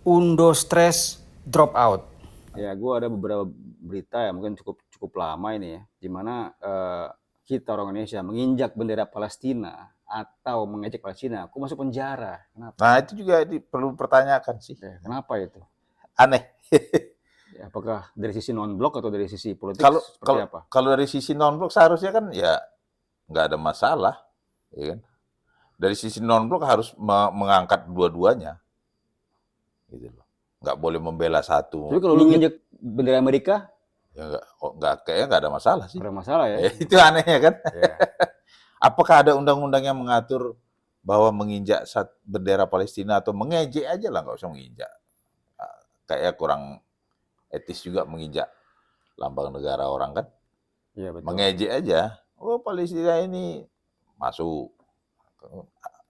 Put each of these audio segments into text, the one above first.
Undo Stress drop out. Ya, gue ada beberapa berita ya mungkin cukup lama ini ya, di mana kita orang Indonesia menginjak bendera Palestina atau mengejek Palestina, aku masuk penjara. Kenapa? Nah, itu juga perlu pertanyakan sih. Ya, kenapa itu? Aneh. Ya, apakah dari sisi non-blok atau dari sisi politik Kalau apa? Kalau dari sisi non-blok seharusnya kan ya nggak ada masalah, ya kan? Dari sisi non-blok harus mengangkat dua-duanya, gitu loh. Nggak boleh membela satu. Tapi kalau lu nginjek bendera Amerika, ya kayaknya nggak ada masalah sih. ada masalah ya? Itu anehnya kan? Ya. Apakah ada undang-undang yang mengatur bahwa menginjak bendera Palestina atau mengejek aja lah, nggak usah menginjak. Kayak kurang etis juga menginjak lambang negara orang kan? Iya, betul. Mengejek aja. Oh, Palestina ini masuk.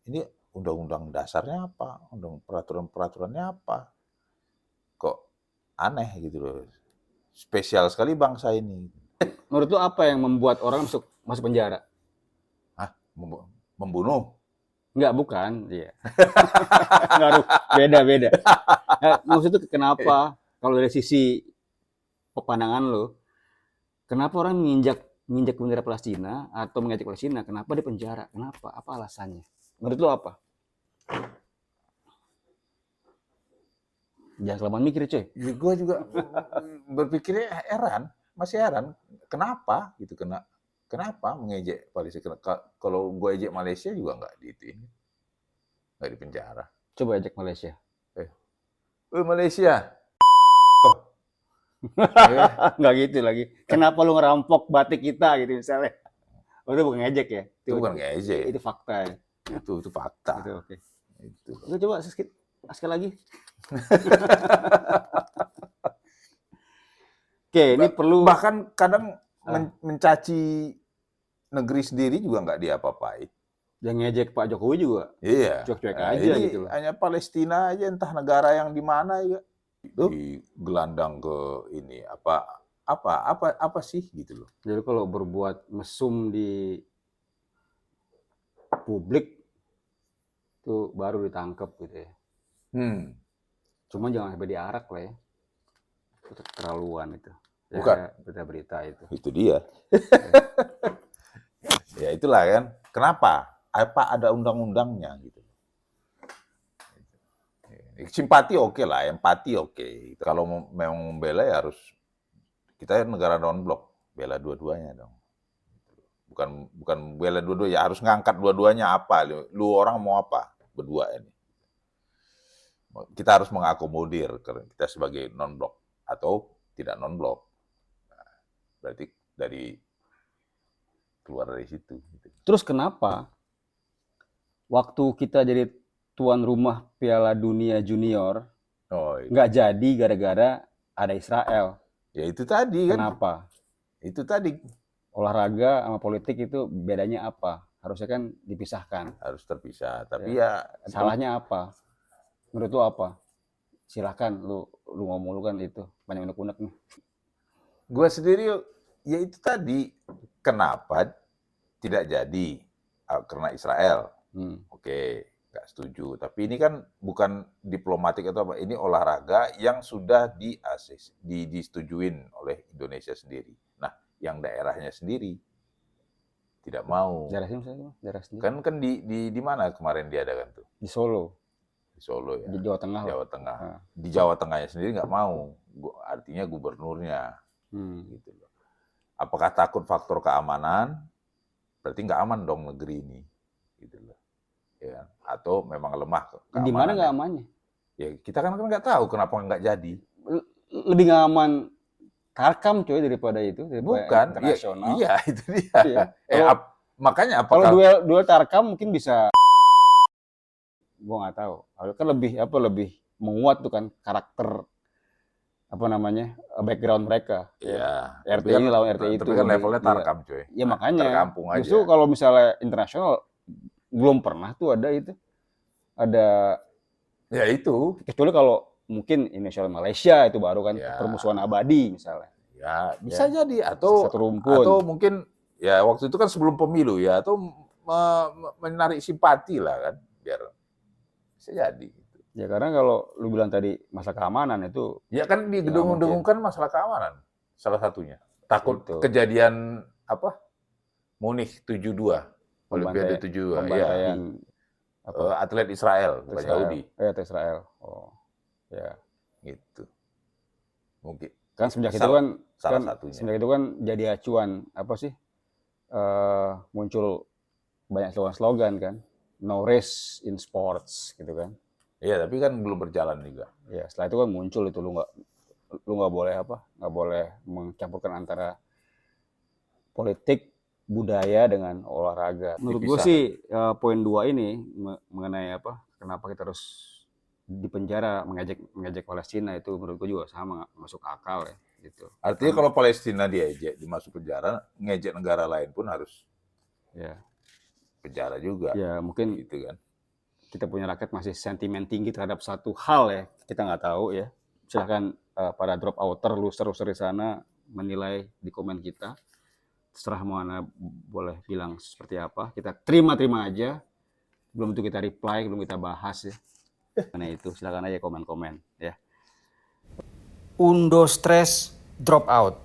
Ini undang-undang dasarnya apa? Peraturan-peraturannya apa? Kok aneh gitu loh. Spesial sekali bangsa ini. Menurut lu apa yang membuat orang masuk penjara? Membunuh? Enggak, bukan. Iya. Beda. Maksudnya kenapa kalau dari sisi pandangan lo, kenapa orang menginjak bendera Palestina atau mengejek Palestina, kenapa di penjara? Kenapa? Apa alasannya? Menurut lo apa? Jangan kelamaan mikir, coy. Ya, gue juga berpikirnya masih heran, kenapa gitu, kenapa mengejek Palestina? Kalau gue ejek Malaysia juga nggak nggak di penjara. Coba ejek Malaysia. Malaysia. Nggak gitu lagi. Kenapa lu ngerampok batik kita gitu misalnya? Itu bukan ngejek ya? Itu bukan ngejek. Itu fakta ya? Itu fakta. Itu oke. Itu. Oke, coba sekali lagi. Oke, ini perlu. Bahkan kadang mencaci negeri sendiri juga nggak diapa-apain. Yang ngejek Pak Jokowi juga. Iya. Cuek-cuek aja gitu loh. Hanya Palestina aja, entah negara yang di mana ya. Digelandang ke ini apa sih gitu loh. Jadi kalau berbuat mesum di publik itu baru ditangkap gitu ya. Cuma jangan sampai diarak lah ya. Itu keterlaluan itu. Ya, bukan berita-berita itu. Itu dia. Ya itulah kan. Kenapa? Apa ada undang-undangnya gitu. Simpati oke lah, empati oke. Kalau memang membela ya harus, kita negara non-blok, bela dua-duanya dong. Bukan bela dua-duanya, harus ngangkat dua-duanya apa. Lu orang mau apa berdua ini. Kita harus mengakomodir kita sebagai non-blok atau tidak non-blok. Nah, berarti keluar dari situ. Terus kenapa waktu kita jadi tuan rumah Piala Dunia Junior nggak jadi gara-gara ada Israel? Ya itu tadi kan. Kenapa? Itu tadi. Olahraga sama politik itu bedanya apa? Harusnya kan dipisahkan. Harus terpisah. Tapi ya salahnya apa? Menurut lu apa? Silakan lu ngomong, lu kan itu banyak unek-unek nih. Gua sendiri ya itu tadi, kenapa tidak jadi karena Israel. Oke, nggak setuju. Tapi ini kan bukan diplomatik atau apa. Ini olahraga yang sudah disetujuin oleh Indonesia sendiri. Nah, yang daerahnya sendiri tidak mau. Daerah sendiri. Kan di mana kemarin diadakan tuh? Di Solo. Di Solo ya. Di Jawa Tengah. Jawa Tengah. Di Jawa Tengahnya sendiri nggak mau. Artinya gubernurnya. Gitu loh. Apakah takut faktor keamanan? Berarti nggak aman dong negeri ini. Gitu loh. Ya, atau memang lemah keamanan. Di mana nggak amannya? Ya kita kan nggak tahu kenapa nggak jadi. Lebih nggak aman Tarkam coy daripada itu. Bukan. Internasional. Iya itu dia. Iya. Makanya apakah kalau duel Tarkam mungkin bisa, gua nggak tahu. Kan lebih menguat tuh kan karakter background mereka. Iya. RTI lawan RTI itu. Tapi kan levelnya Tarkam coy. Ya makanya. Terkampung aja. Justru kalau misalnya internasional belum pernah tuh ada itu. Ada. Ya itu. Kecuali kalau mungkin Indonesia Malaysia itu baru kan permusuhan abadi misalnya. Ya bisa jadi atau satu rumpun. Atau mungkin ya waktu itu kan sebelum pemilu ya atau menarik simpati lah kan biar bisa jadi. Ya karena kalau lu bilang tadi masalah keamanan itu Ya kan nggak didengung-dengungkan masalah keamanan salah satunya. Takut Itu. kejadian apa? Munich 72, Olimpiade 72, ya. pembantaian Atlet Israel, bukan Israel. Yahudi, Israel. Oh, ya. gitu. Mungkin Kan semenjak itu Salah- kan salah kan satunya. semenjak itu kan jadi acuan apa sih? Muncul banyak slogan kan. No race in sports gitu kan. Iya, tapi kan belum berjalan juga. Ya, setelah itu kan muncul itu lu nggak boleh nggak boleh mencampurkan antara politik budaya dengan olahraga. Menurut gue Dipisah. sih poin 2 ini mengenai kenapa kita harus dipenjara mengejek Palestina itu menurut gue juga sama nggak masuk akal ya gitu. Artinya kalau Palestina diejek, dimasuk penjara, ngejek negara lain pun harus Ya, penjara juga, ya mungkin gitu kan. kita punya rakyat masih sentimen tinggi terhadap satu hal ya, kita nggak tahu ya. Silahkan para drop outer, loser di sana menilai di komen kita. Terserah mau Anda boleh bilang seperti apa, kita terima aja. Belum itu kita reply, belum kita bahas ya. Karena itu silakan aja komen-komen ya. Undo stress, drop out.